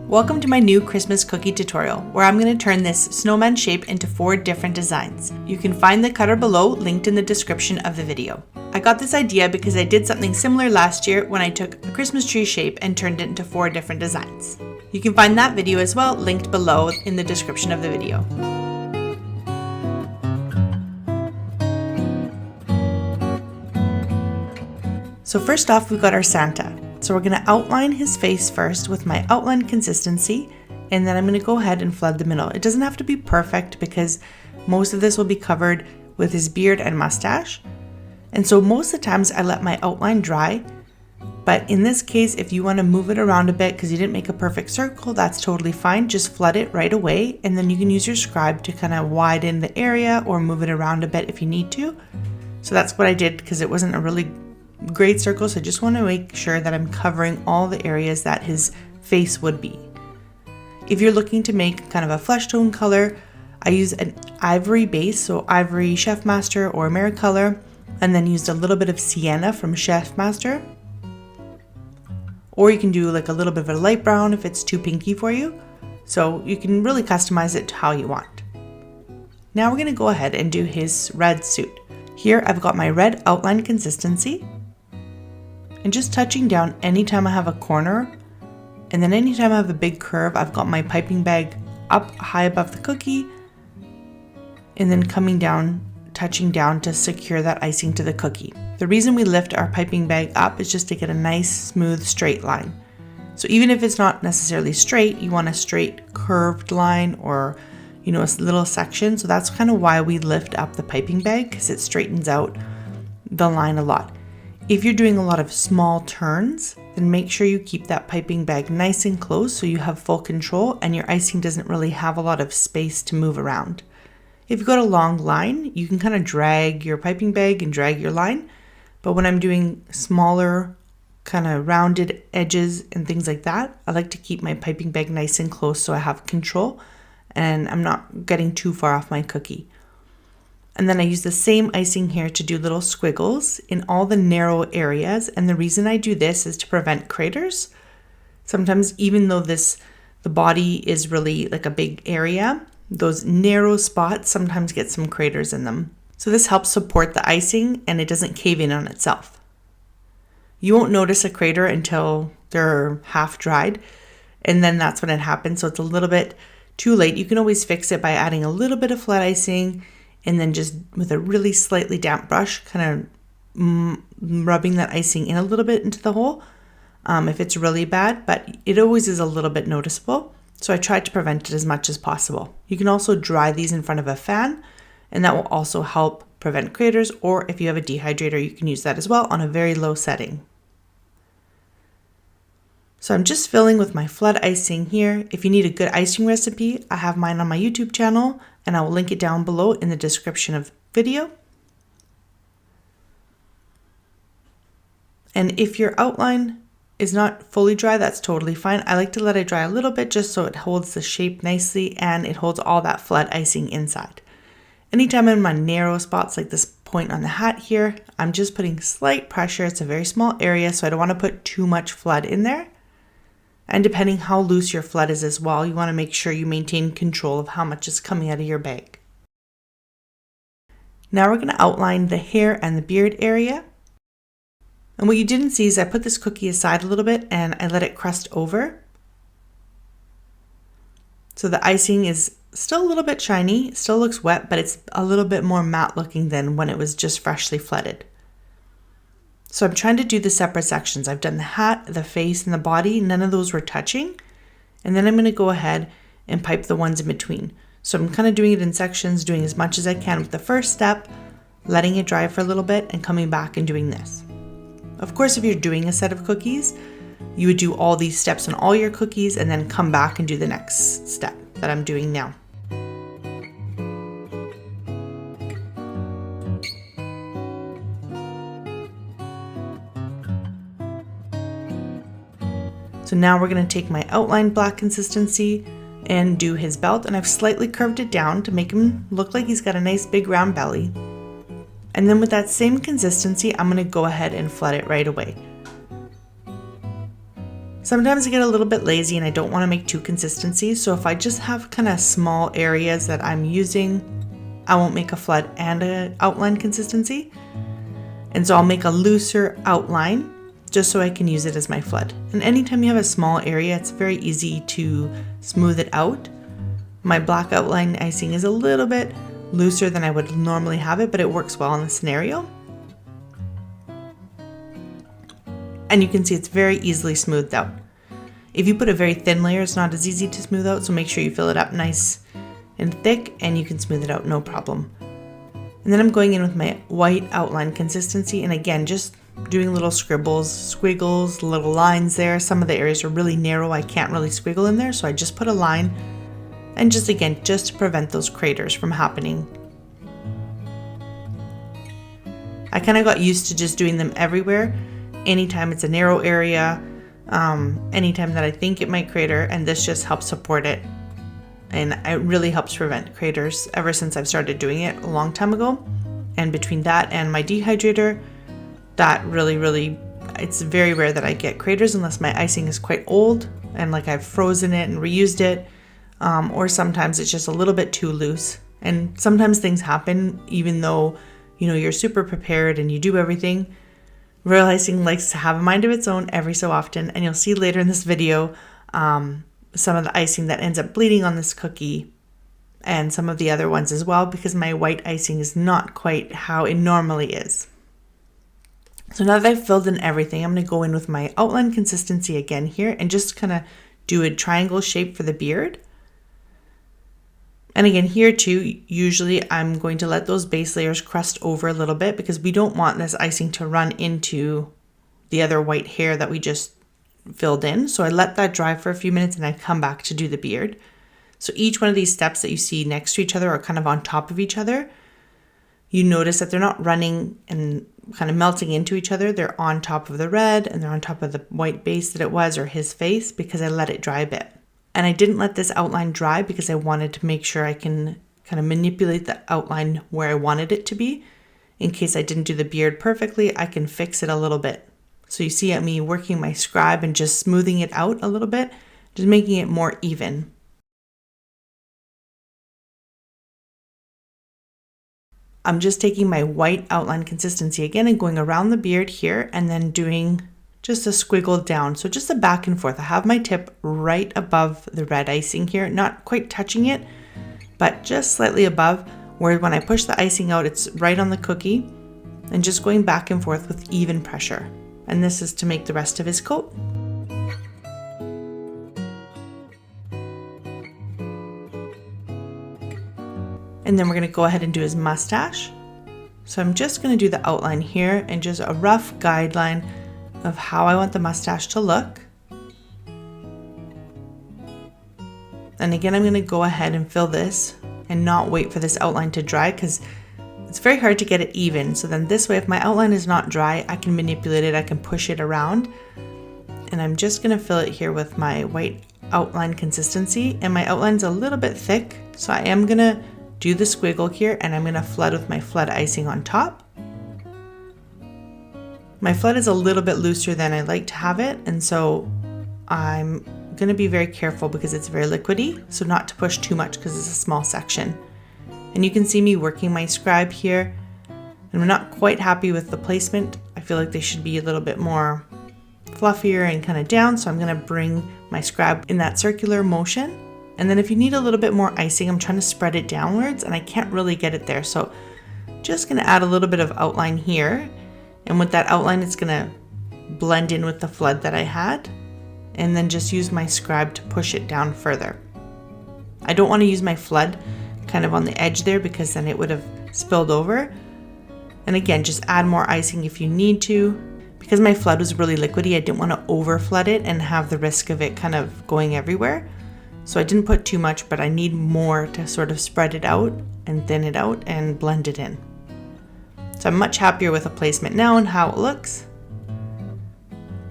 Welcome to my new Christmas cookie tutorial, where I'm going to turn this snowman shape into 4 different designs. You can find the cutter below, linked in the description of the video. I got this idea because I did something similar last year when I took a Christmas tree shape and turned it into 4 different designs. You can find that video as well, linked below in the description of the video. So first off, we've got our Santa. So we're going to outline his face first with my outline consistency, and then I'm going to go ahead and flood the middle. It doesn't have to be perfect because most of this will be covered with his beard and mustache. And so most of the times I let my outline dry, but in this case, if you want to move it around a bit because you didn't make a perfect circle, that's totally fine. Just flood it right away, and then you can use your scribe to kind of widen the area or move it around a bit if you need to. So that's what I did because it wasn't a really great circle, so I just want to make sure that I'm covering all the areas that his face would be. If you're looking to make kind of a flesh tone color, I use an ivory base, so ivory Chef Master or Maricolor, and then used a little bit of sienna from Chef Master. Or you can do like a little bit of a light brown if it's too pinky for you. So you can really customize it to how you want. Now we're going to go ahead and do his red suit. Here I've got my red outline consistency. And just touching down anytime I have a corner, and then anytime I have a big curve, I've got my piping bag up high above the cookie, and then coming down, touching down to secure that icing to the cookie. The reason we lift our piping bag up is just to get a nice, smooth, straight line. So even if it's not necessarily straight, you want a straight curved line or, a little section. So that's kind of why we lift up the piping bag, because it straightens out the line a lot. If you're doing a lot of small turns, then make sure you keep that piping bag nice and close so you have full control and your icing doesn't really have a lot of space to move around. If you've got a long line, you can kind of drag your piping bag and drag your line. But when I'm doing smaller, kind of rounded edges and things like that, I like to keep my piping bag nice and close so I have control and I'm not getting too far off my cookie. And then I use the same icing here to do little squiggles in all the narrow areas. And the reason I do this is to prevent craters. Sometimes even though the body is really like a big area, those narrow spots sometimes get some craters in them. So this helps support the icing and it doesn't cave in on itself. You won't notice a crater until they're half dried. And then that's when it happens. So it's a little bit too late. You can always fix it by adding a little bit of flat icing and then just with a really slightly damp brush, kind of rubbing that icing in a little bit into the hole if it's really bad, but it always is a little bit noticeable. So I try to prevent it as much as possible. You can also dry these in front of a fan, and that will also help prevent craters, or if you have a dehydrator, you can use that as well on a very low setting. So I'm just filling with my flood icing here. If you need a good icing recipe, I have mine on my YouTube channel and I will link it down below in the description of the video. And if your outline is not fully dry, that's totally fine. I like to let it dry a little bit just so it holds the shape nicely and it holds all that flood icing inside. Anytime I'm in my narrow spots like this point on the hat here, I'm just putting slight pressure. It's a very small area, so I don't want to put too much flood in there. And depending how loose your flood is as well, you want to make sure you maintain control of how much is coming out of your bag. Now we're going to outline the hair and the beard area. And what you didn't see is I put this cookie aside a little bit and I let it crust over. So the icing is still a little bit shiny, it still looks wet, but it's a little bit more matte looking than when it was just freshly flooded. So I'm trying to do the separate sections. I've done the hat, the face, and the body. None of those were touching. And then I'm going to go ahead and pipe the ones in between. So I'm kind of doing it in sections, doing as much as I can with the first step, letting it dry for a little bit, and coming back and doing this. Of course, if you're doing a set of cookies, you would do all these steps on all your cookies and then come back and do the next step that I'm doing now. So now we're going to take my outline black consistency and do his belt, and I've slightly curved it down to make him look like he's got a nice big round belly. And then with that same consistency, I'm going to go ahead and flood it right away. Sometimes I get a little bit lazy and I don't want to make two consistencies, so if I just have kind of small areas that I'm using, I won't make a flood and an outline consistency. And so I'll make a looser outline just so I can use it as my flood. And anytime you have a small area, it's very easy to smooth it out. My black outline icing is a little bit looser than I would normally have it, but it works well in the scenario. And you can see it's very easily smoothed out. If you put a very thin layer, it's not as easy to smooth out, so make sure you fill it up nice and thick and you can smooth it out, no problem. And then I'm going in with my white outline consistency, and again, just doing little scribbles, squiggles, little lines there. Some of the areas are really narrow, I can't really squiggle in there, so I just put a line, and just again, just to prevent those craters from happening. I kind of got used to just doing them everywhere, anytime it's a narrow area, anytime that I think it might crater, and this just helps support it. And it really helps prevent craters ever since I've started doing it a long time ago. And between that and my dehydrator, that really, it's very rare that I get craters unless my icing is quite old and like I've frozen it and reused it. Or sometimes it's just a little bit too loose. And sometimes things happen even though, you're super prepared and you do everything. Real icing likes to have a mind of its own every so often. And you'll see later in this video, some of the icing that ends up bleeding on this cookie and some of the other ones as well, because my white icing is not quite how it normally is. So now that I've filled in everything, I'm going to go in with my outline consistency again here and just kind of do a triangle shape for the beard. And again here too, usually I'm going to let those base layers crust over a little bit because we don't want this icing to run into the other white hair that we just filled in. So I let that dry for a few minutes and I come back to do the beard. So each one of these steps that you see next to each other are kind of on top of each other. You notice that they're not running and kind of melting into each other. They're on top of the red and they're on top of the white base that it was, or his face, because I let it dry a bit. And I didn't let this outline dry because I wanted to make sure I can kind of manipulate the outline where I wanted it to be. In case I didn't do the beard perfectly, I can fix it a little bit. So you see me working my scribe and just smoothing it out a little bit, just making it more even. I'm just taking my white outline consistency again and going around the beard here and then doing just a squiggle down. So just a back and forth. I have my tip right above the red icing here, not quite touching it, but just slightly above, where when I push the icing out, it's right on the cookie, and just going back and forth with even pressure. And this is to make the rest of his coat. And then we're going to go ahead and do his mustache. So I'm just going to do the outline here and just a rough guideline of how I want the mustache to look. And again, I'm going to go ahead and fill this and not wait for this outline to dry because it's very hard to get it even. So then this way, if my outline is not dry, I can manipulate it, I can push it around. And I'm just going to fill it here with my white outline consistency. And my outline's a little bit thick, so I am going to do the squiggle here and I'm going to flood with my flood icing on top. My flood is a little bit looser than I like to have it, and so I'm going to be very careful because it's very liquidy, so not to push too much because it's a small section. And you can see me working my scribe here, and I'm not quite happy with the placement. I feel like they should be a little bit more fluffier and kind of down, so I'm going to bring my scribe in that circular motion. And then if you need a little bit more icing, I'm trying to spread it downwards and I can't really get it there. So just going to add a little bit of outline here. And with that outline, it's going to blend in with the flood that I had. And then just use my scribe to push it down further. I don't want to use my flood kind of on the edge there because then it would have spilled over. And again, just add more icing if you need to. Because my flood was really liquidy, I didn't want to over flood it and have the risk of it kind of going everywhere. So I didn't put too much, but I need more to sort of spread it out and thin it out and blend it in. So I'm much happier with the placement now and how it looks.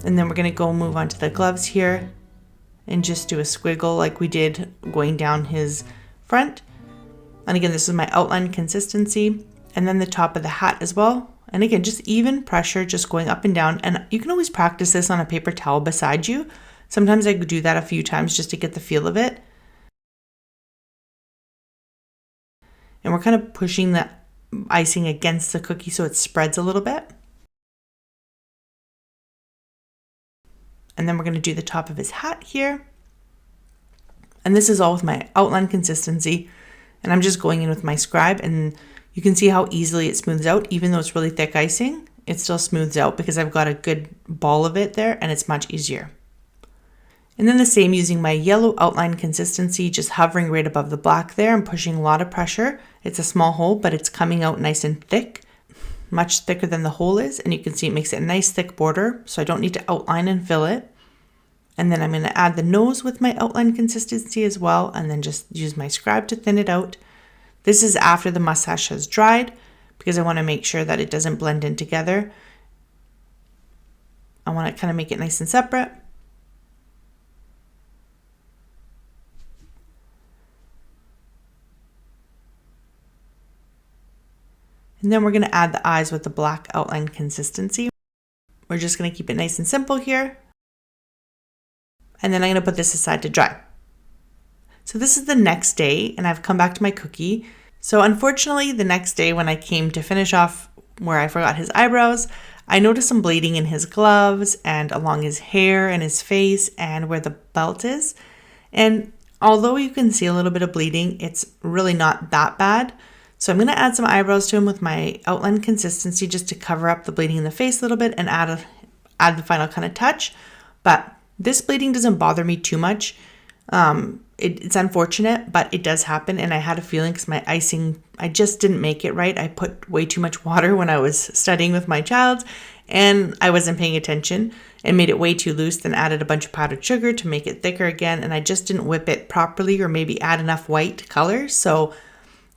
And then we're going to go move on to the gloves here and just do a squiggle like we did going down his front. And again, this is my outline consistency, and then the top of the hat as well. And again, just even pressure, just going up and down. And you can always practice this on a paper towel beside you, Sometimes I do that a few times just to get the feel of it. And we're kind of pushing the icing against the cookie so it spreads a little bit. And then we're going to do the top of his hat here. And this is all with my outline consistency. And I'm just going in with my scribe, and you can see how easily it smooths out. Even though it's really thick icing, it still smooths out because I've got a good ball of it there, and it's much easier. And then the same, using my yellow outline consistency, just hovering right above the black there and pushing a lot of pressure. It's a small hole, but it's coming out nice and thick, much thicker than the hole is. And you can see it makes it a nice thick border, so I don't need to outline and fill it. And then I'm going to add the nose with my outline consistency as well, and then just use my scribe to thin it out. This is after the mustache has dried because I want to make sure that it doesn't blend in together. I want to kind of make it nice and separate. And then we're going to add the eyes with the black outline consistency. We're just going to keep it nice and simple here. And then I'm going to put this aside to dry. So this is the next day, and I've come back to my cookie. So unfortunately, the next day when I came to finish off where I forgot his eyebrows, I noticed some bleeding in his gloves and along his hair and his face and where the belt is. And although you can see a little bit of bleeding, it's really not that bad. So I'm going to add some eyebrows to him with my outline consistency just to cover up the bleeding in the face a little bit and add the final kind of touch. But this bleeding doesn't bother me too much. It's unfortunate, but it does happen. And I had a feeling because my icing, I just didn't make it right. I put way too much water when I was studying with my child, and I wasn't paying attention and made it way too loose, then added a bunch of powdered sugar to make it thicker again. And I just didn't whip it properly or maybe add enough white color. So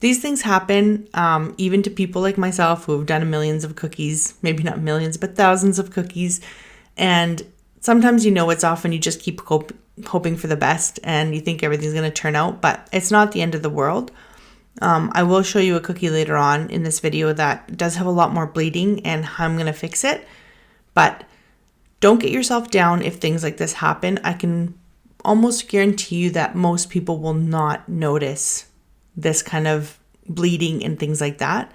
these things happen even to people like myself who have done millions of cookies, maybe not millions, but thousands of cookies. And sometimes you know it's off and you just keep hoping for the best and you think everything's going to turn out, but it's not the end of the world. I will show you a cookie later on in this video that does have a lot more bleeding and how I'm going to fix it. But don't get yourself down if things like this happen. I can almost guarantee you that most people will not notice this kind of bleeding and things like that.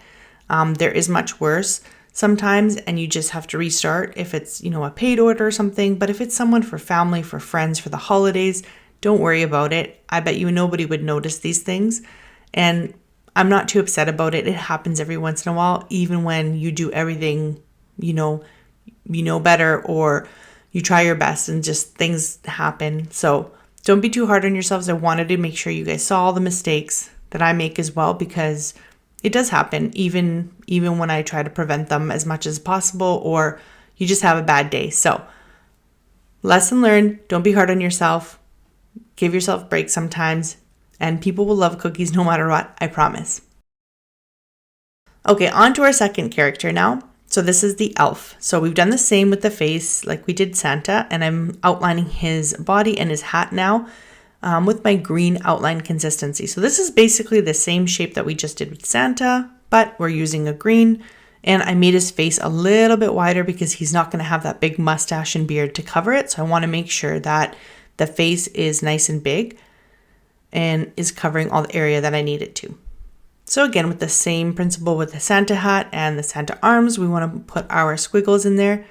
There is much worse sometimes, and you just have to restart if it's, a paid order or something. But if it's someone for family, for friends, for the holidays, don't worry about it. I bet you nobody would notice these things. And I'm not too upset about it. It happens every once in a while, even when you do everything, better, or you try your best and just things happen. So don't be too hard on yourselves. I wanted to make sure you guys saw all the mistakes that I make as well, because it does happen even when I try to prevent them as much as possible, or you just have a bad day. So lesson learned, don't be hard on yourself. Give yourself breaks sometimes, and people will love cookies no matter what, I promise. Okay, on to our second character now. So this is the elf. So we've done the same with the face like we did Santa, and I'm outlining his body and his hat now with my green outline consistency. So this is basically the same shape that we just did with Santa, but we're using a green. And I made his face a little bit wider because he's not going to have that big mustache and beard to cover it. So I want to make sure that the face is nice and big and is covering all the area that I need it to. So again, with the same principle with the Santa hat and the Santa arms, we want to put our squiggles in there.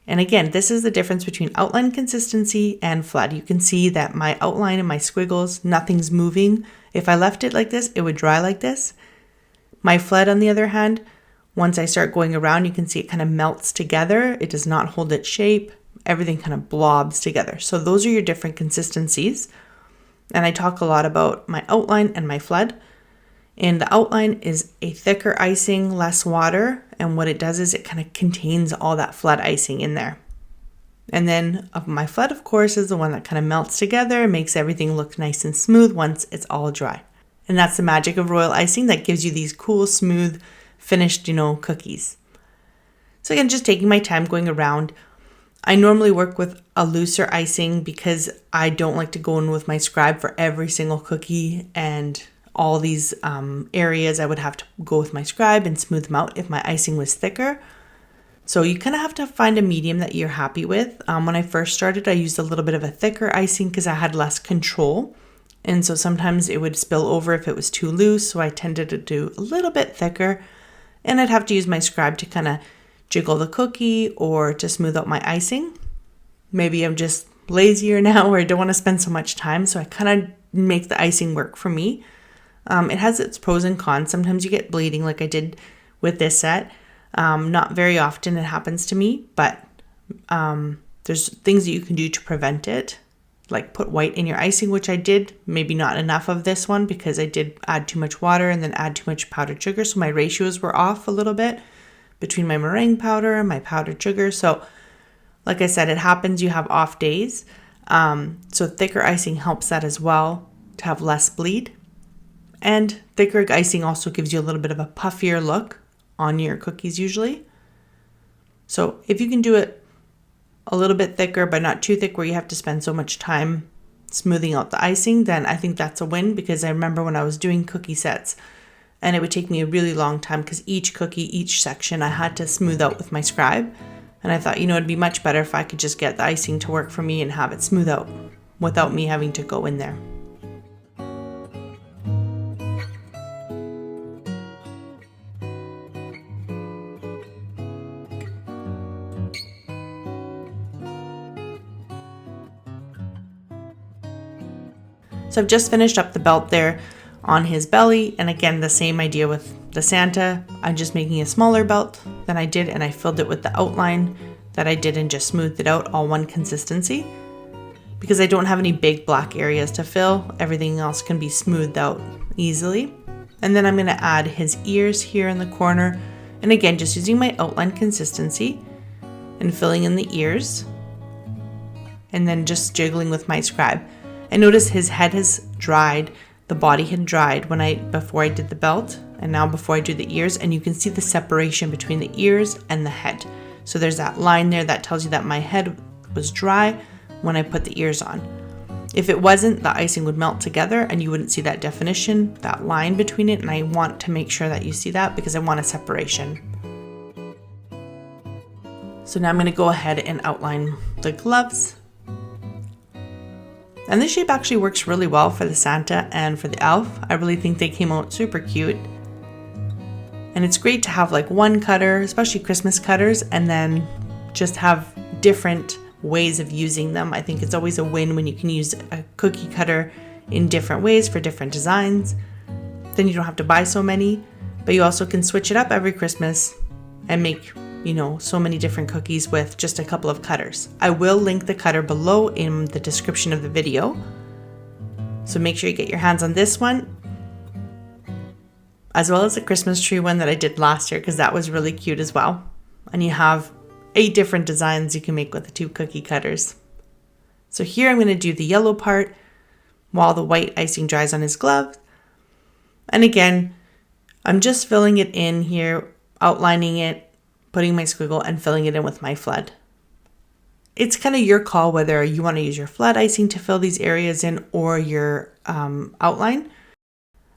And again, this is the difference between outline consistency and flood. You can see that my outline and my squiggles, nothing's moving. If I left it like this, it would dry like this. My flood, on the other hand, once I start going around, you can see it kind of melts together. It does not hold its shape. Everything kind of blobs together. So those are your different consistencies. And I talk a lot about my outline and my flood. And the outline is a thicker icing, less water. And what it does is it kind of contains all that flood icing in there. And then my flood, of course, is the one that kind of melts together and makes everything look nice and smooth once it's all dry. And that's the magic of royal icing that gives you these cool, smooth, finished, cookies. So again, just taking my time going around. I normally work with a looser icing because I don't like to go in with my scribe for every single cookie, and all these areas I would have to go with my scribe and smooth them out if my icing was thicker. So you kind of have to find a medium that you're happy with. When I first started, I used a little bit of a thicker icing because I had less control. And so sometimes it would spill over if it was too loose. So I tended to do a little bit thicker. And I'd have to use my scribe to kind of jiggle the cookie or to smooth out my icing. Maybe I'm just lazier now or I don't want to spend so much time. So I kind of make the icing work for me. It has its pros and cons. Sometimes you get bleeding like I did with this set. Not very often it happens to me, but there's things that you can do to prevent it, like put white in your icing, which I did. Maybe not enough of this one because I did add too much water and then add too much powdered sugar. So my ratios were off a little bit between my meringue powder and my powdered sugar. So like I said, it happens. You have off days. So thicker icing helps that as well to have less bleed. And thicker icing also gives you a little bit of a puffier look on your cookies usually. So if you can do it a little bit thicker, but not too thick where you have to spend so much time smoothing out the icing, then I think that's a win, because I remember when I was doing cookie sets and it would take me a really long time because each cookie, each section I had to smooth out with my scribe. And I thought, it'd be much better if I could just get the icing to work for me and have it smooth out without me having to go in there. So I've just finished up the belt there on his belly. And again, the same idea with the Santa. I'm just making a smaller belt than I did, and I filled it with the outline that I did and just smoothed it out, all one consistency. Because I don't have any big black areas to fill, everything else can be smoothed out easily. And then I'm going to add his ears here in the corner. And again, just using my outline consistency and filling in the ears. And then just jiggling with my scribe. I noticed his head has dried, the body had dried before I did the belt, and now before I do the ears, and you can see the separation between the ears and the head. So there's that line there that tells you that my head was dry when I put the ears on. If it wasn't, the icing would melt together and you wouldn't see that definition, that line between it, and I want to make sure that you see that because I want a separation. So now I'm going to go ahead and outline the gloves. And this shape actually works really well for the Santa and for the elf. I really think they came out super cute. And it's great to have like one cutter, especially Christmas cutters, and then just have different ways of using them. I think it's always a win when you can use a cookie cutter in different ways for different designs. Then you don't have to buy so many, but you also can switch it up every Christmas and make so many different cookies with just a couple of cutters. I will link the cutter below in the description of the video. So make sure you get your hands on this one, as well as the Christmas tree one that I did last year, because that was really cute as well. And you have 8 different designs you can make with the 2 cookie cutters. So here I'm going to do the yellow part while the white icing dries on his glove. And again, I'm just filling it in here, outlining it, putting my squiggle and filling it in with my flood. It's kind of your call whether you want to use your flood icing to fill these areas in or your outline.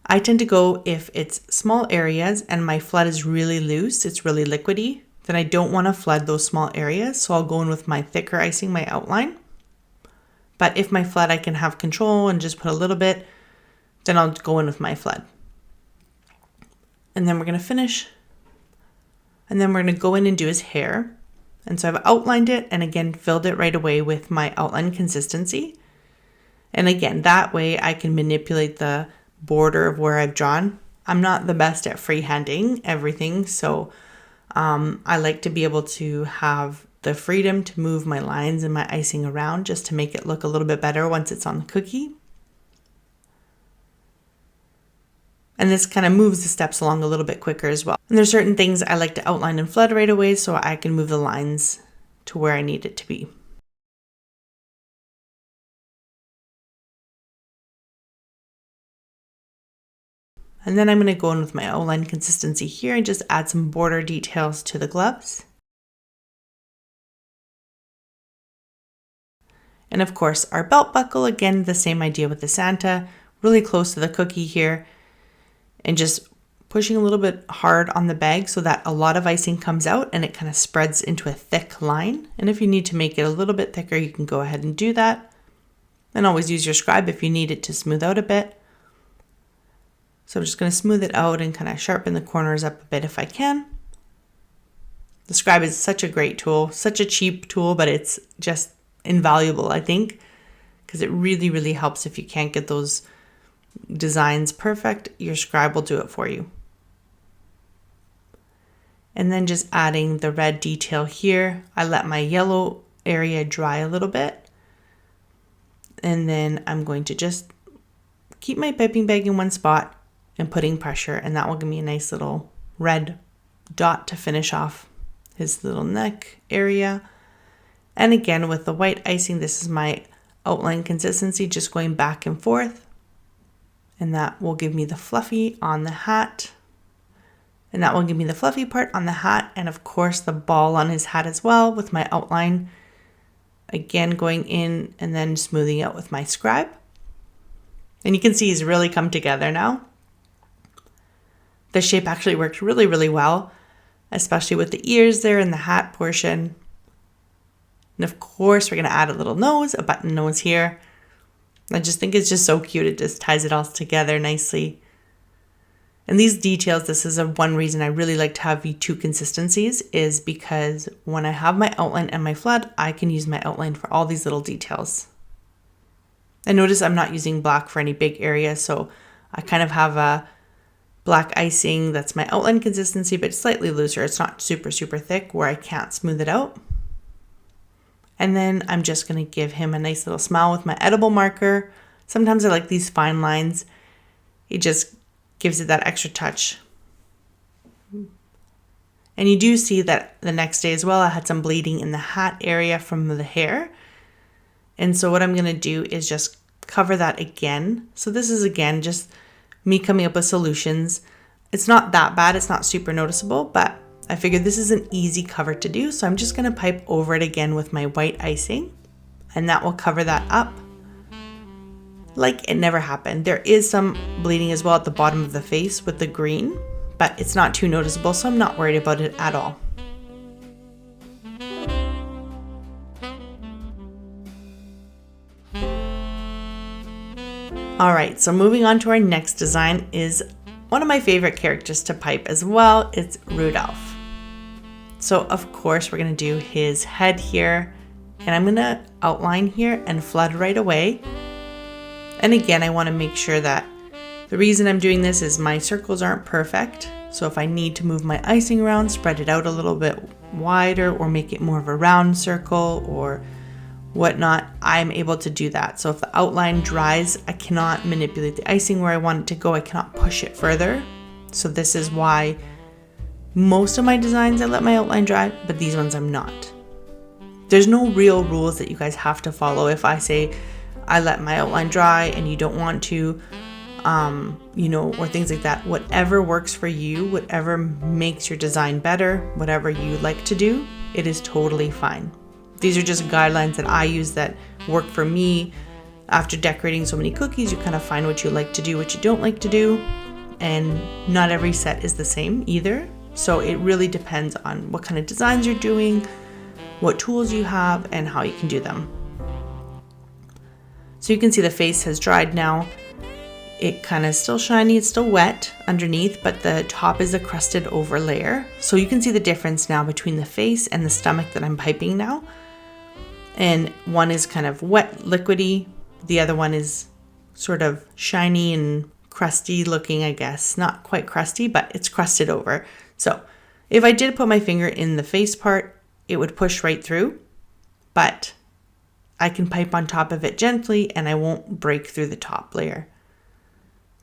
I tend to go if it's small areas and my flood is really loose, it's really liquidy, then I don't want to flood those small areas. So I'll go in with my thicker icing, my outline. But if my flood I can have control and just put a little bit, then I'll go in with my flood. And then we're going to finish. And then we're going to go in and do his hair. And so I've outlined it and again filled it right away with my outline consistency. And again, that way I can manipulate the border of where I've drawn. I'm not the best at freehanding everything, so I like to be able to have the freedom to move my lines and my icing around just to make it look a little bit better once it's on the cookie. And this kind of moves the steps along a little bit quicker as well. And there's certain things I like to outline and flood right away so I can move the lines to where I need it to be. And then I'm going to go in with my outline consistency here and just add some border details to the gloves. And of course our belt buckle, again the same idea with the Santa, really close to the cookie here. And just pushing a little bit hard on the bag so that a lot of icing comes out and it kind of spreads into a thick line. And if you need to make it a little bit thicker, you can go ahead and do that. And always use your scribe if you need it to smooth out a bit. So I'm just going to smooth it out and kind of sharpen the corners up a bit if I can. The scribe is such a great tool, such a cheap tool, but it's just invaluable, I think, because it really, really helps if you can't get those designs perfect. Your scribe will do it for you. And then just adding the red detail here. I let my yellow area dry a little bit. And then I'm going to just keep my piping bag in one spot and putting pressure, and that will give me a nice little red dot to finish off his little neck area. And again, with the white icing, this is my outline consistency, just going back and forth. And that will give me the fluffy on the hat. And that will give me the fluffy part on the hat, and of course the ball on his hat as well with my outline. Again, going in and then smoothing out with my scribe. And you can see he's really come together now. The shape actually worked really, really well, especially with the ears there and the hat portion. And of course, we're going to add a little nose, a button nose here. I just think it's just so cute. It just ties it all together nicely. And these details, this is one reason I really like to have two consistencies, is because when I have my outline and my flood, I can use my outline for all these little details. And notice I'm not using black for any big area, so I kind of have a black icing that's my outline consistency, but slightly looser. It's not super, super thick where I can't smooth it out. And then I'm just going to give him a nice little smile with my edible marker. Sometimes I like these fine lines. It just gives it that extra touch. And you do see that the next day as well, I had some bleeding in the hat area from the hair. And so what I'm going to do is just cover that again. So this is again just me coming up with solutions. It's not that bad. It's not super noticeable, but I figured this is an easy cover to do. So I'm just going to pipe over it again with my white icing, and that will cover that up like it never happened. There is some bleeding as well at the bottom of the face with the green, but it's not too noticeable, so I'm not worried about it at all. All right, so moving on to our next design is one of my favorite characters to pipe as well. It's Rudolph. So of course we're gonna do his head here, and I'm gonna outline here and flood right away. And again, I want to make sure that the reason I'm doing this is my circles aren't perfect. So if I need to move my icing around, spread it out a little bit wider or make it more of a round circle or whatnot, I'm able to do that. So if the outline dries, I cannot manipulate the icing where I want it to go. I cannot push it further. So this is why most of my designs I let my outline dry, but these ones I'm not. There's no real rules that you guys have to follow. If I say I let my outline dry and you don't want to, or things like that. Whatever works for you, whatever makes your design better, whatever you like to do, it is totally fine. These are just guidelines that I use that work for me. After decorating so many cookies, you kind of find what you like to do, what you don't like to do, and not every set is the same either. So it really depends on what kind of designs you're doing, what tools you have, and how you can do them. So you can see the face has dried now. It kind of still shiny, it's still wet underneath, but the top is a crusted over layer. So you can see the difference now between the face and the stomach that I'm piping now. And one is kind of wet, liquidy. The other one is sort of shiny and crusty looking, I guess. Not quite crusty, but it's crusted over. So if I did put my finger in the face part, it would push right through, but I can pipe on top of it gently and I won't break through the top layer.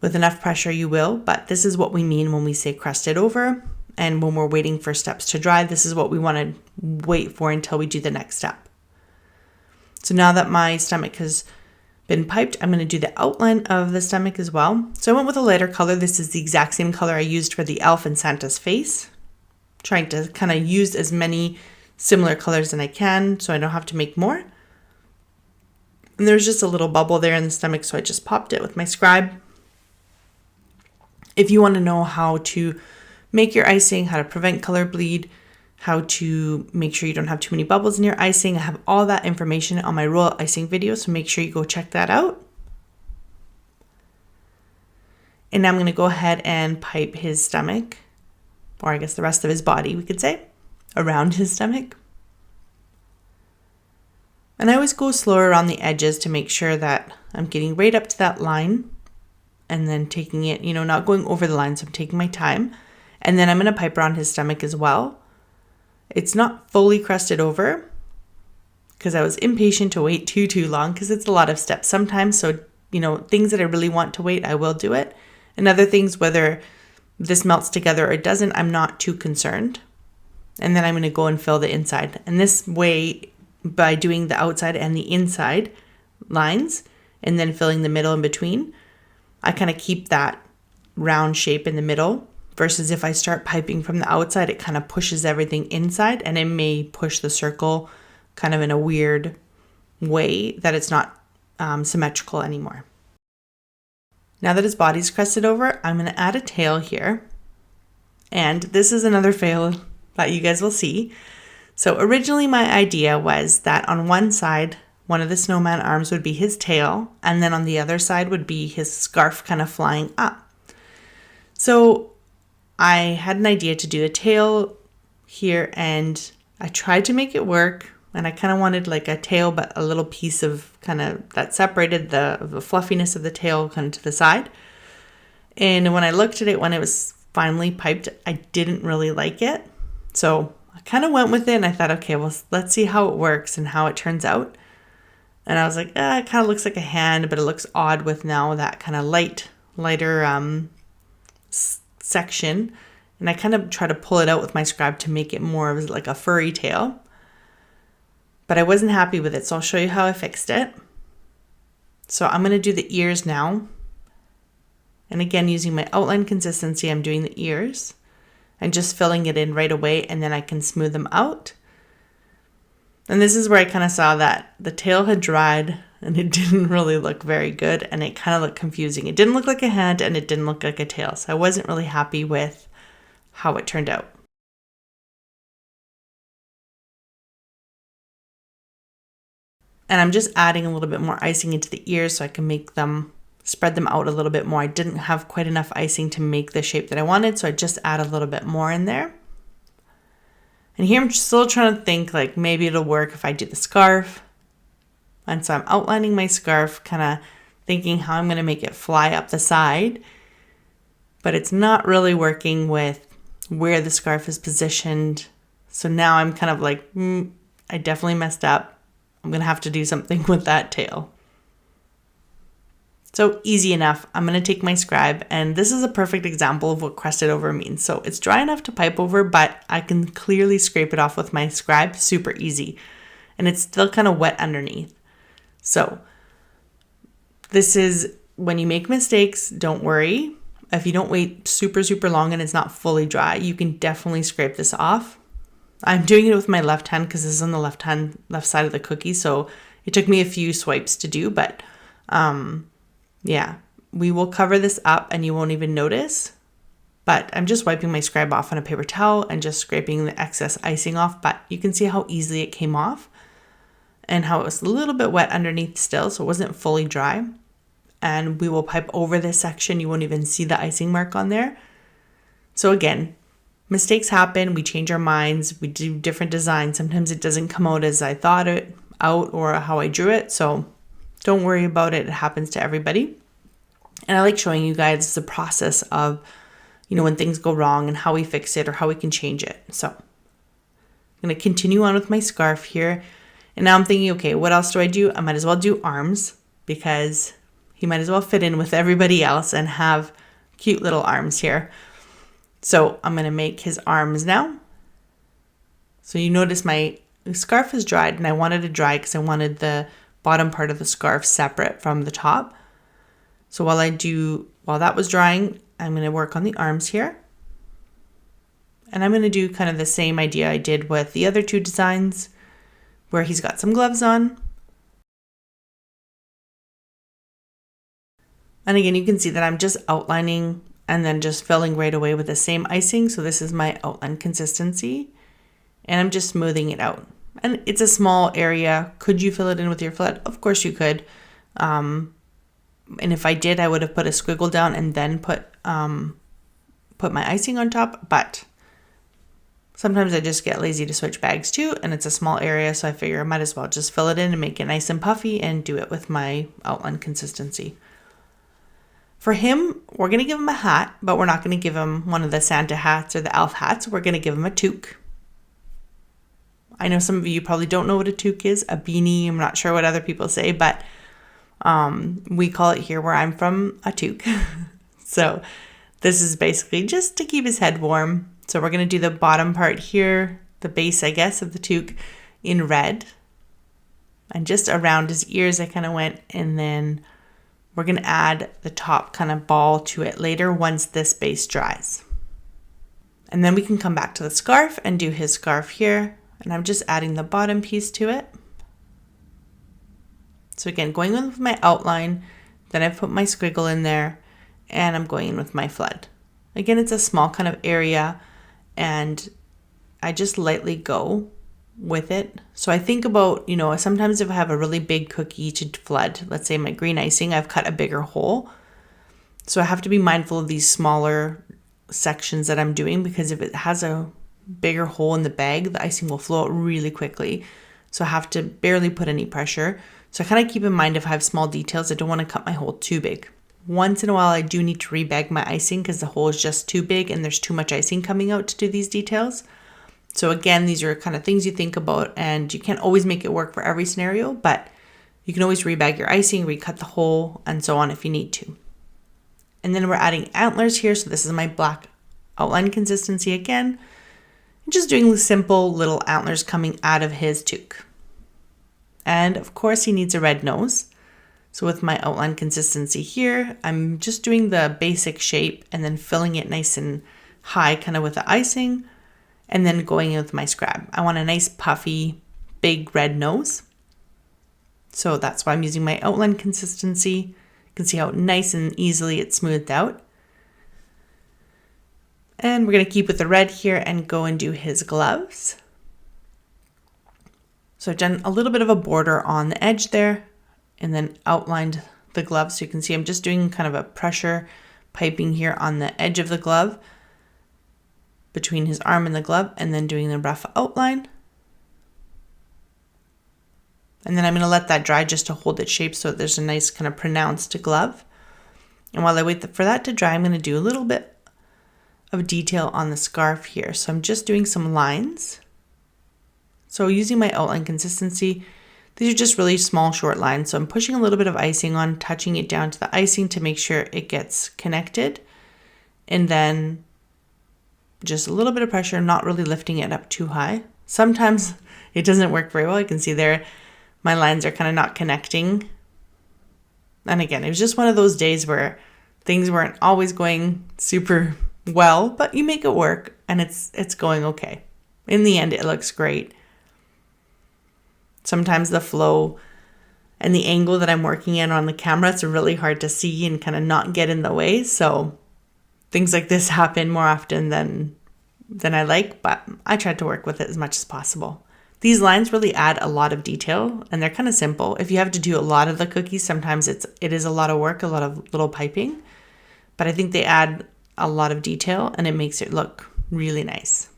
With enough pressure you will, but this is what we mean when we say crusted over. And when we're waiting for steps to dry, this is what we want to wait for until we do the next step. So now that my stomach has been piped, I'm going to do the outline of the stomach as well. So I went with a lighter color. This is the exact same color I used for the elf and Santa's face. Trying to kind of use as many similar colors as I can so I don't have to make more. And there's just a little bubble there in the stomach, so I just popped it with my scribe. If you want to know how to make your icing, how to prevent color bleed, how to make sure you don't have too many bubbles in your icing, I have all that information on my royal icing video, so make sure you go check that out. And now I'm going to go ahead and pipe his stomach, or I guess the rest of his body, we could say, around his stomach. And I always go slower around the edges to make sure that I'm getting right up to that line and then taking it, not going over the line, so I'm taking my time. And then I'm going to pipe around his stomach as well. It's not fully crusted over because I was impatient to wait too long because it's a lot of steps sometimes. So, things that I really want to wait, I will do it. And other things, whether this melts together or it doesn't, I'm not too concerned. And then I'm going to go and fill the inside. And this way, by doing the outside and the inside lines and then filling the middle in between, I kind of keep that round shape in the middle, versus if I start piping from the outside, it kind of pushes everything inside and it may push the circle kind of in a weird way that it's not symmetrical anymore. Now that his body's crusted over, I'm going to add a tail here. And this is another fail that you guys will see. So originally my idea was that on one side, one of the snowman arms would be his tail, and then on the other side would be his scarf kind of flying up. So I had an idea to do a tail here, and I tried to make it work, and I kind of wanted like a tail, but a little piece of kind of that separated the fluffiness of the tail kind of to the side. And when I looked at it, when it was finally piped, I didn't really like it. So I kind of went with it and I thought, okay, well, let's see how it works and how it turns out. And I was like, it kind of looks like a hand, but it looks odd with now that kind of lighter section. And I kind of try to pull it out with my scribe to make it more of like a furry tail. But I wasn't happy with it, so I'll show you how I fixed it. So I'm going to do the ears now. And again, using my outline consistency, I'm doing the ears and just filling it in right away, and then I can smooth them out. And this is where I kind of saw that the tail had dried and it didn't really look very good, and it kind of looked confusing. It didn't look like a hand and it didn't look like a tail, so I wasn't really happy with how it turned out. And I'm just adding a little bit more icing into the ears so I can make them, spread them out a little bit more. I didn't have quite enough icing to make the shape that I wanted, so I just add a little bit more in there. And here I'm still trying to think like maybe it'll work if I do the scarf. And so I'm outlining my scarf, kind of thinking how I'm going to make it fly up the side. But it's not really working with where the scarf is positioned. So now I'm kind of like, I definitely messed up. I'm going to have to do something with that tail. So easy enough. I'm going to take my scribe, and this is a perfect example of what crusted over means. So it's dry enough to pipe over, but I can clearly scrape it off with my scribe, super easy. And it's still kind of wet underneath. So this is when you make mistakes, don't worry. If you don't wait super long and it's not fully dry, you can definitely scrape this off. I'm doing it with my left hand because this is on the left side of the cookie. So it took me a few swipes to do, but yeah, we will cover this up and you won't even notice. But I'm just wiping my scribe off on a paper towel and just scraping the excess icing off. But you can see how easily it came off and how it was a little bit wet underneath still, so it wasn't fully dry. And we will pipe over this section. You won't even see the icing mark on there. So again, mistakes happen. We change our minds. We do different designs. Sometimes it doesn't come out as I thought it out or how I drew it. So don't worry about it. It happens to everybody. And I like showing you guys the process of, when things go wrong and how we fix it or how we can change it. So I'm going to continue on with my scarf here. And now I'm thinking, okay, what else do? I might as well do arms because he might as well fit in with everybody else and have cute little arms here. So I'm going to make his arms now. So you notice my scarf is dried, and I wanted it dry because I wanted the bottom part of the scarf separate from the top. So while that was drying, I'm going to work on the arms here. And I'm going to do kind of the same idea I did with the other two designs where he's got some gloves on. And again, you can see that I'm just outlining and then just filling right away with the same icing. So this is my outline consistency, and I'm just smoothing it out. And it's a small area. Could you fill it in with your flat? Of course you could. And if I did, I would have put a squiggle down and then put my icing on top. But sometimes I just get lazy to switch bags too, and it's a small area, so I figure I might as well just fill it in and make it nice and puffy and do it with my outline consistency. For him, we're going to give him a hat, but we're not going to give him one of the Santa hats or the elf hats. We're going to give him a toque. I know some of you probably don't know what a toque is, a beanie. I'm not sure what other people say, but we call it here where I'm from a toque. So this is basically just to keep his head warm. So we're going to do the bottom part here, the base, I guess, of the toque in red. And just around his ears I kind of went, and then we're going to add the top kind of ball to it later once this base dries. And then we can come back to the scarf and do his scarf here. And I'm just adding the bottom piece to it. So again, going in with my outline, then I put my squiggle in there, and I'm going in with my flood. Again, it's a small kind of area, and I just lightly go with it. So I think about, sometimes if I have a really big cookie to flood, let's say my green icing, I've cut a bigger hole. So I have to be mindful of these smaller sections that I'm doing, because if it has a bigger hole in the bag, the icing will flow out really quickly. So I have to barely put any pressure. So I kind of keep in mind if I have small details, I don't want to cut my hole too big. Once in a while, I do need to rebag my icing because the hole is just too big and there's too much icing coming out to do these details. So again, these are kind of things you think about, and you can't always make it work for every scenario, but you can always rebag your icing, recut the hole, and so on if you need to. And then we're adding antlers here. So this is my black outline consistency again. Just doing simple little antlers coming out of his toque. And of course he needs a red nose. So with my outline consistency here, I'm just doing the basic shape and then filling it nice and high kind of with the icing, and then going in with my scrap. I want a nice puffy, big red nose. So that's why I'm using my outline consistency. You can see how nice and easily it's smoothed out. And we're going to keep with the red here and go and do his gloves. So I've done a little bit of a border on the edge there and then outlined the glove. So you can see I'm just doing kind of a pressure piping here on the edge of the glove between his arm and the glove, and then doing the rough outline. And then I'm going to let that dry just to hold its shape so there's a nice kind of pronounced glove. And while I wait for that to dry, I'm going to do a little bit of detail on the scarf here. So I'm just doing some lines. So using my outline consistency, these are just really small short lines. So I'm pushing a little bit of icing on, touching it down to the icing to make sure it gets connected. And then just a little bit of pressure, not really lifting it up too high. Sometimes it doesn't work very well. You can see there, my lines are kind of not connecting. And again, it was just one of those days where things weren't always going super well, but you make it work and it's going okay. In the end, it looks great. Sometimes the flow and the angle that I'm working in on the camera, it's really hard to see and kind of not get in the way. So things like this happen more often than I like, but I tried to work with it as much as possible. These lines really add a lot of detail, and they're kind of simple. If you have to do a lot of the cookies, sometimes it is a lot of work, a lot of little piping, but I think they add a lot of detail and it makes it look really nice.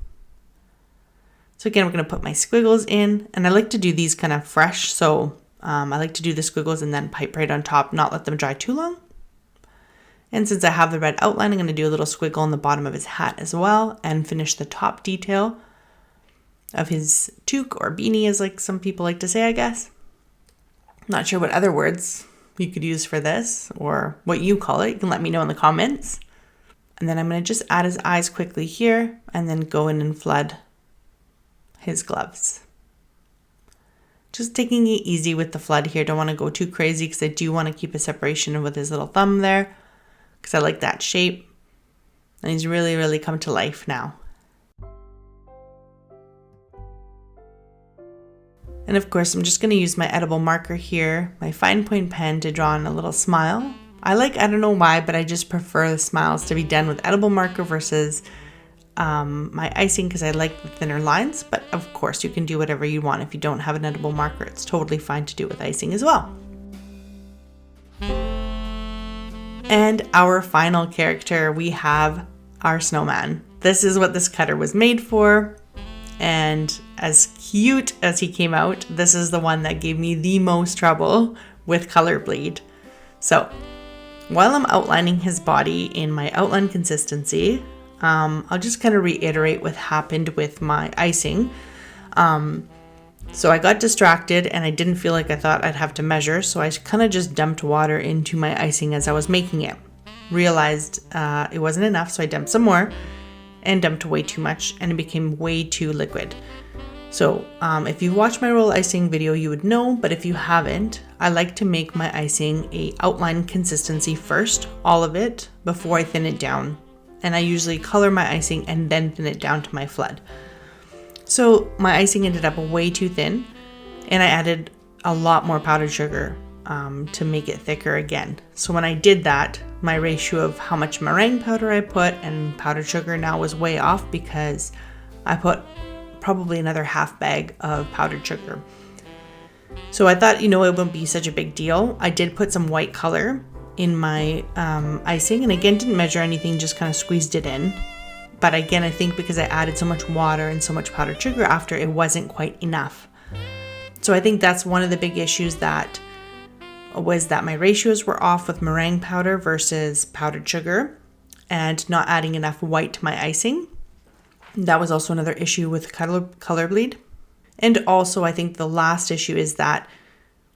So again, we're going to put my squiggles in, and I like to do these kind of fresh. So I like to do the squiggles and then pipe right on top, not let them dry too long. And since I have the red outline, I'm going to do a little squiggle on the bottom of his hat as well and finish the top detail of his toque or beanie, as like some people like to say, I guess. Not sure what other words you could use for this or what you call it. You can let me know in the comments. And then I'm going to just add his eyes quickly here and then go in and flood his gloves. Just taking it easy with the flood here. Don't want to go too crazy because I do want to keep a separation with his little thumb there because I like that shape. And he's really, really come to life now. And of course, I'm just going to use my edible marker here, my fine point pen, to draw in a little smile. I don't know why, but I just prefer the smiles to be done with edible marker versus my icing because I like the thinner lines. But of course, you can do whatever you want. If you don't have an edible marker, it's totally fine to do with icing as well. And our final character, we have our snowman. This is what this cutter was made for. And as cute as he came out, this is the one that gave me the most trouble with color bleed. So while I'm outlining his body in my outline consistency, I'll just kind of reiterate what happened with my icing. So I got distracted and I didn't feel like I thought I'd have to measure. So I kind of just dumped water into my icing as I was making it. Realized it wasn't enough, so I dumped some more and dumped way too much and it became way too liquid. So if you watched my roll icing video, you would know, but if you haven't, I like to make my icing a outline consistency first, all of it, before I thin it down. And I usually color my icing and then thin it down to my flood. So my icing ended up way too thin and I added a lot more powdered sugar to make it thicker again. So when I did that, my ratio of how much meringue powder I put and powdered sugar now was way off because I put probably another half bag of powdered sugar. So I thought, it wouldn't be such a big deal. I did put some white color in my icing and again, didn't measure anything, just kind of squeezed it in. But again, I think because I added so much water and so much powdered sugar after, it wasn't quite enough. So I think that's one of the big issues that my ratios were off with meringue powder versus powdered sugar and not adding enough white to my icing. That was also another issue with color bleed. And also I think the last issue is that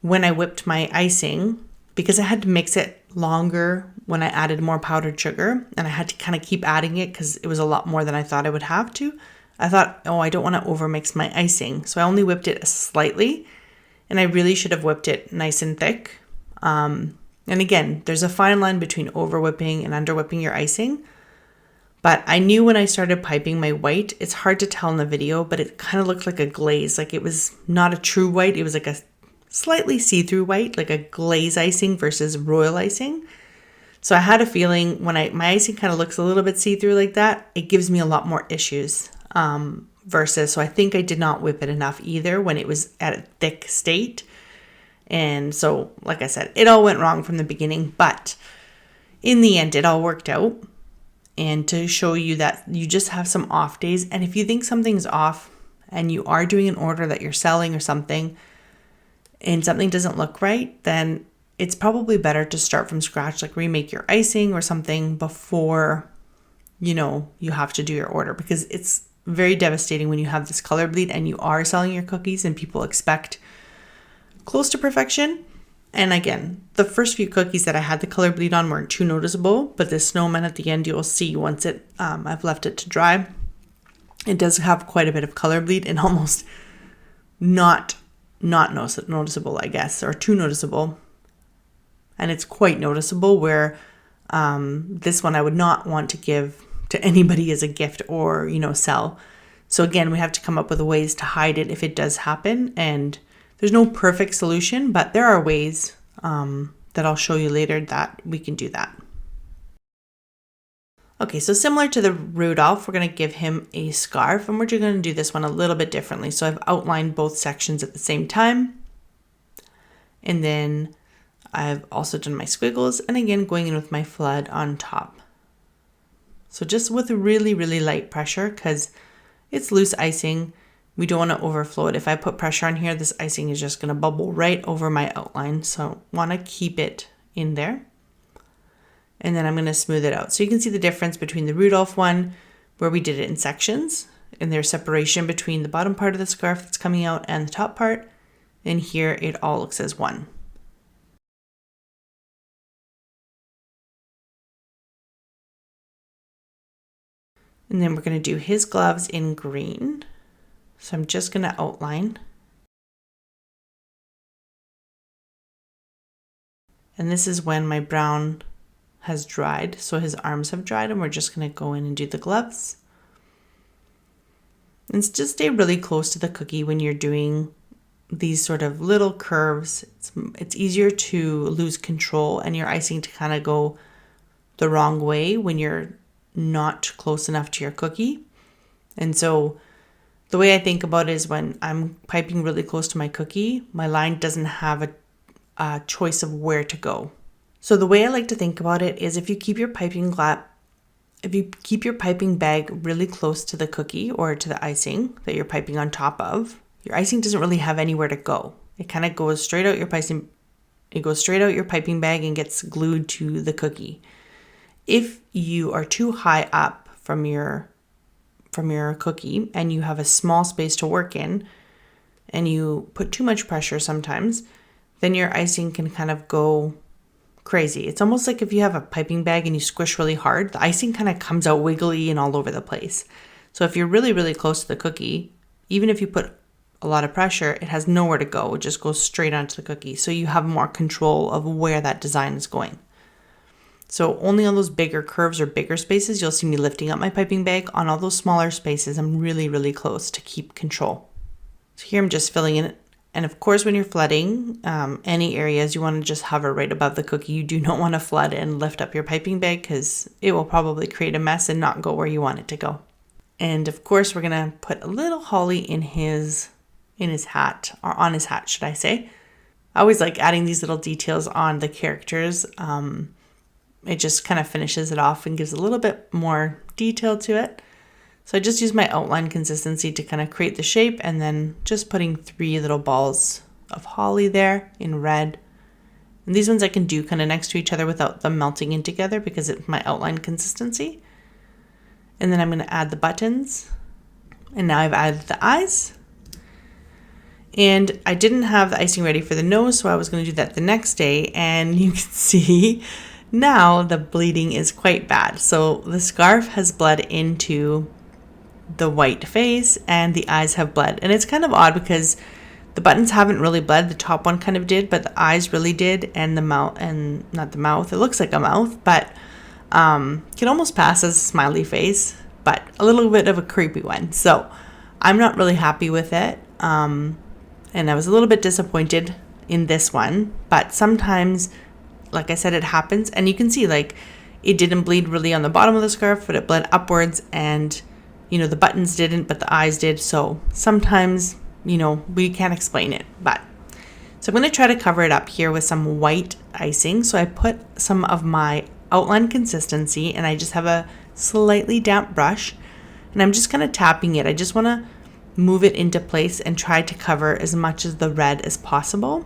when I whipped my icing, because I had to mix it longer when I added more powdered sugar and I had to kind of keep adding it because it was a lot more than I thought I would have to. I thought, I don't want to overmix my icing. So I only whipped it slightly and I really should have whipped it nice and thick. And again, there's a fine line between over whipping and under whipping your icing. But I knew when I started piping my white, it's hard to tell in the video, but it kind of looked like a glaze. Like it was not a true white. It was like a slightly see-through white, like a glaze icing versus royal icing. So I had a feeling when my icing kind of looks a little bit see-through like that, it gives me a lot more issues versus, so I think I did not whip it enough either when it was at a thick state. And so, like I said, it all went wrong from the beginning, but in the end, it all worked out. And to show you that you just have some off days. And if you think something's off and you are doing an order that you're selling or something, and something doesn't look right, then it's probably better to start from scratch, like remake your icing or something before, you have to do your order, because it's very devastating when you have this color bleed and you are selling your cookies and people expect close to perfection. And again, the first few cookies that I had the color bleed on weren't too noticeable, but the snowman at the end, you'll see once I've left it to dry, it does have quite a bit of color bleed and almost not noticeable, I guess, or too noticeable. And it's quite noticeable where this one I would not want to give to anybody as a gift or, sell. So again, we have to come up with ways to hide it if it does happen. And there's no perfect solution, but there are ways that I'll show you later that we can do that. Okay, so similar to the Rudolph, we're going to give him a scarf, and we're just going to do this one a little bit differently. So I've outlined both sections at the same time. And then I've also done my squiggles, and again, going in with my flood on top. So just with really, really light pressure, because it's loose icing. We don't want to overflow it. If I put pressure on here, this icing is just going to bubble right over my outline. So want to keep it in there. And then I'm going to smooth it out. So you can see the difference between the Rudolph one, where we did it in sections, and there's separation between the bottom part of the scarf that's coming out and the top part. And here it all looks as one. And then we're going to do his gloves in green. So I'm just going to outline. And this is when my brown has dried. So his arms have dried, and we're just going to go in and do the gloves. And just stay really close to the cookie when you're doing these sort of little curves, it's easier to lose control and your icing to kind of go the wrong way when you're not close enough to your cookie. And so the way I think about it is when I'm piping really close to my cookie, my line doesn't have a choice of where to go. So the way I like to think about it is if you keep your piping bag really close to the cookie or to the icing that you're piping on top of, your icing doesn't really have anywhere to go. It kind of goes straight out your piping. It goes straight out your piping bag and gets glued to the cookie. If you are too high up from your cookie and you have a small space to work in and you put too much pressure sometimes, then your icing can kind of go crazy. It's almost like if you have a piping bag and you squish really hard, the icing kind of comes out wiggly and all over the place. So if you're really, really close to the cookie, even if you put a lot of pressure, it has nowhere to go. It just goes straight onto the cookie. So you have more control of where that design is going. So only on those bigger curves or bigger spaces, you'll see me lifting up my piping bag. On all those smaller spaces, I'm really, really close to keep control. So here I'm just filling in it. And of course, when you're flooding any areas, you want to just hover right above the cookie. You do not want to flood and lift up your piping bag because it will probably create a mess and not go where you want it to go. And of course, we're going to put a little holly in his hat, or on his hat, should I say. I always like adding these little details on the characters. It just kind of finishes it off and gives a little bit more detail to it. So I just use my outline consistency to kind of create the shape, and then just putting 3 little balls of holly there in red. And these ones I can do kind of next to each other without them melting in together because it's my outline consistency. And then I'm going to add the buttons. And now I've added the eyes. And I didn't have the icing ready for the nose, so I was going to do that the next day. And you can see now the bleeding is quite bad. So the scarf has bled into the white face and the eyes have bled. And it's kind of odd because the buttons haven't really bled. The top one kind of did, but the eyes really did. And the mouth, and not the mouth, it looks like a mouth, but can almost pass as a smiley face, but a little bit of a creepy one. So I'm not really happy with it. And I was a little bit disappointed in this one, but sometimes, like I said, it happens. And you can see like it didn't bleed really on the bottom of the scarf, but it bled upwards, and the buttons didn't, but the eyes did. So sometimes, we can't explain it, but so I'm going to try to cover it up here with some white icing. So I put some of my outline consistency, and I just have a slightly damp brush, and I'm just kind of tapping it. I just want to move it into place and try to cover as much of the red as possible.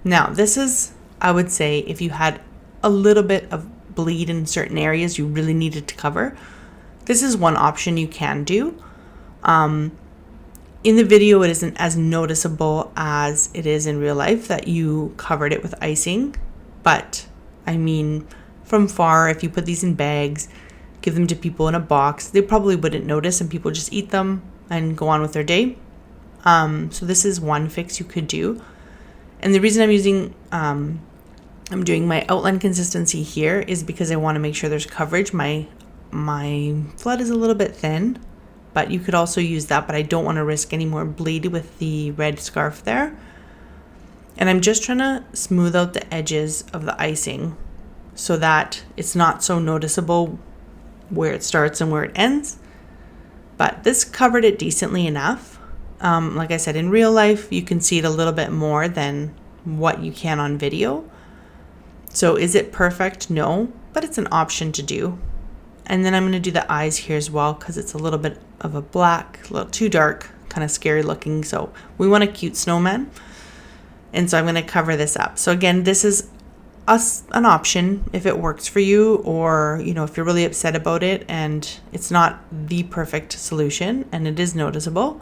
Now, this is, I would say, if you had a little bit of bleed in certain areas you really needed to cover, this is one option you can do. In the video, it isn't as noticeable as it is in real life that you covered it with icing, but I mean, from far, if you put these in bags, give them to people in a box, they probably wouldn't notice and people just eat them and go on with their day. So this is one fix you could do. And the reason I'm doing my outline consistency here is because I want to make sure there's coverage. My flood is a little bit thin, but you could also use that, but I don't want to risk any more bleed with the red scarf there. And I'm just trying to smooth out the edges of the icing so that it's not so noticeable where it starts and where it ends. But this covered it decently enough. Like I said, in real life, you can see it a little bit more than what you can on video. So is it perfect? No, but it's an option to do. And then I'm going to do the eyes here as well because it's a little bit of a black, a little too dark, kind of scary looking. So we want a cute snowman. And so I'm going to cover this up. So again, this is an option if it works for you, or if you're really upset about it and it's not the perfect solution and it is noticeable.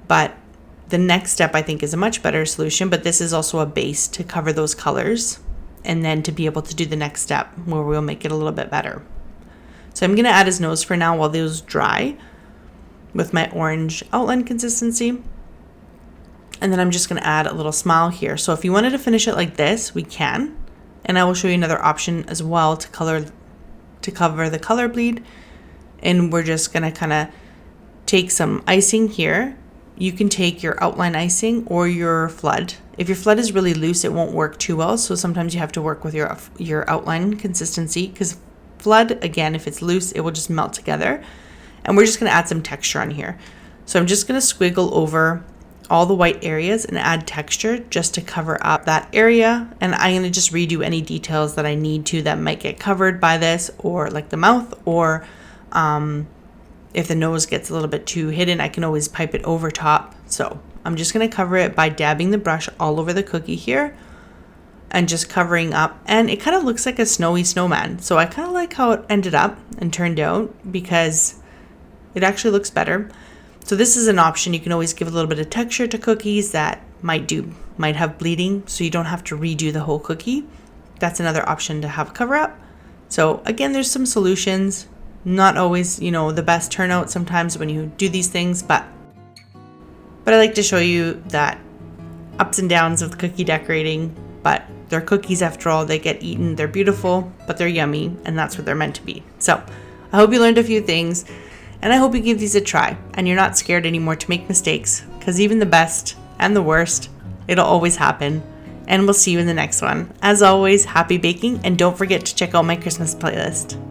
But the next step I think is a much better solution, but this is also a base to cover those colors and then to be able to do the next step where we'll make it a little bit better. So I'm going to add his nose for now while those dry with my orange outline consistency. And then I'm just going to add a little smile here. So if you wanted to finish it like this, we can. And I will show you another option as well to cover the color bleed. And we're just going to kind of take some icing here you can take your outline icing or your flood. If your flood is really loose, it won't work too well. So sometimes you have to work with your outline consistency, because flood, again, if it's loose, it will just melt together. And we're just going to add some texture on here. So I'm just going to squiggle over all the white areas and add texture just to cover up that area. And I'm going to just redo any details that I need to that might get covered by this, or like the mouth, or if the nose gets a little bit too hidden, I can always pipe it over top. So I'm just going to cover it by dabbing the brush all over the cookie here and just covering up. And it kind of looks like a snowy snowman. So I kind of like how it ended up and turned out, because it actually looks better. So this is an option. You can always give a little bit of texture to cookies that might have bleeding, so you don't have to redo the whole cookie. That's another option to have cover up. So again, there's some solutions. Not always, the best turnout sometimes when you do these things, but I like to show you that ups and downs of cookie decorating, but they're cookies after all. They get eaten, they're beautiful, but they're yummy, and that's what they're meant to be. So I hope you learned a few things, and I hope you give these a try and you're not scared anymore to make mistakes, because even the best and the worst, it'll always happen. And we'll see you in the next one. As always, happy baking, and don't forget to check out my Christmas playlist.